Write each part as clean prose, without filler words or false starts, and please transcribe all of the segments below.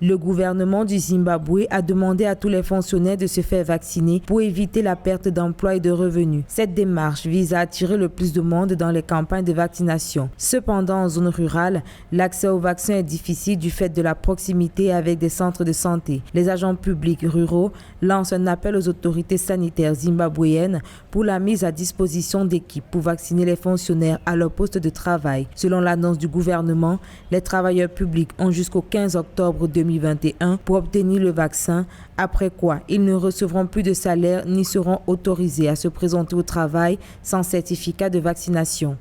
Le gouvernement du Zimbabwe a demandé à tous les fonctionnaires de se faire vacciner pour éviter la perte d'emploi et de revenus. Cette démarche vise à attirer le plus de monde dans les campagnes de vaccination. Cependant, en zone rurale, l'accès au vaccin est difficile du fait de la proximité avec des centres de santé. Les agents publics ruraux lancent un appel aux autorités sanitaires zimbabwéennes pour la mise à disposition d'équipes pour vacciner les fonctionnaires à leur poste de travail. Selon l'annonce du gouvernement, les travailleurs publics ont jusqu'au 15 octobre 2021 pour obtenir le vaccin, après quoi ils ne recevront plus de salaire ni seront autorisés à se présenter au travail sans certificat de vaccination.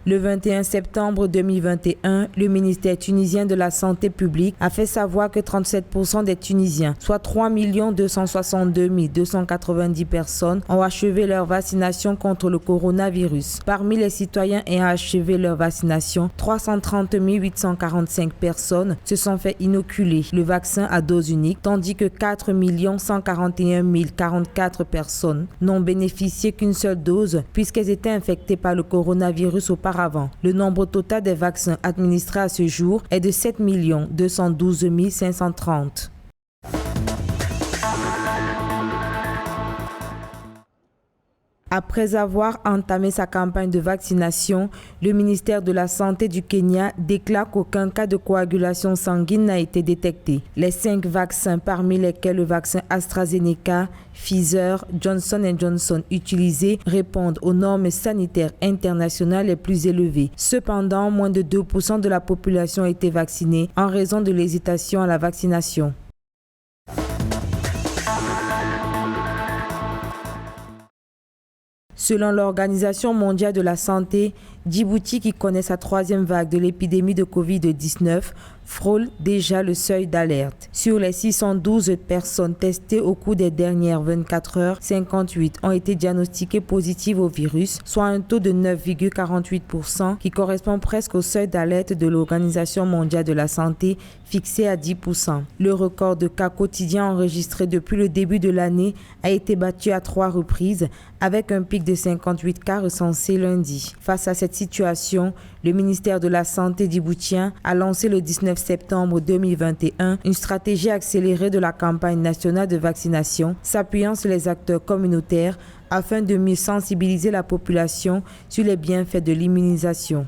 Le 21 septembre 2021, le ministère tunisien de la Santé publique a fait savoir que 37% des Tunisiens, soit 3 262 290 personnes, ont achevé leur vaccination contre le coronavirus. Parmi les citoyens ayant achevé leur vaccination, 330 845 personnes se sont fait inoculer le vaccin à dose unique, tandis que 4 141 044 personnes n'ont bénéficié qu'une seule dose puisqu'elles étaient infectées par le coronavirus auparavant. Le nombre total des vaccins administrés à ce jour est de 7 212 530. Après avoir entamé sa campagne de vaccination, le ministère de la Santé du Kenya déclare qu'aucun cas de coagulation sanguine n'a été détecté. Les 5 vaccins, parmi lesquels le vaccin AstraZeneca, Pfizer, Johnson & Johnson utilisés, répondent aux normes sanitaires internationales les plus élevées. Cependant, moins de 2% de la population a été vaccinée en raison de l'hésitation à la vaccination. Selon l'Organisation mondiale de la santé, Djibouti, qui connaît sa 3e vague de l'épidémie de Covid-19, frôle déjà le seuil d'alerte. Sur les 612 personnes testées au cours des dernières 24 heures, 58 ont été diagnostiquées positives au virus, soit un taux de 9,48% qui correspond presque au seuil d'alerte de l'Organisation mondiale de la santé fixé à 10%. Le record de cas quotidiens enregistré depuis le début de l'année a été battu à 3 reprises, avec un pic de 58 cas recensés lundi. Face à cette situation, le ministère de la Santé djiboutien a lancé le 19 septembre 2021 une stratégie accélérée de la campagne nationale de vaccination, s'appuyant sur les acteurs communautaires afin de mieux sensibiliser la population sur les bienfaits de l'immunisation.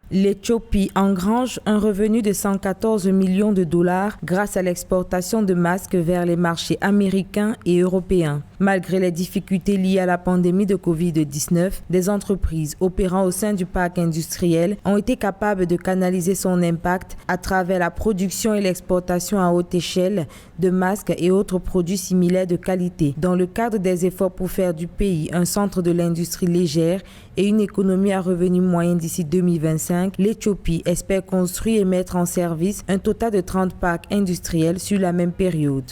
L'Éthiopie engrange un revenu de 114 millions de dollars grâce à l'exportation de masques vers les marchés américains et européens. Malgré les difficultés liées à la pandémie de Covid-19, des entreprises opérant au sein du parc industriel ont été capables de canaliser son impact à travers la production et l'exportation à haute échelle de masques et autres produits similaires de qualité. Dans le cadre des efforts pour faire du pays un centre de l'industrie légère et une économie à revenu moyen d'ici 2025, l'Éthiopie espère construire et mettre en service un total de 30 parcs industriels sur la même période.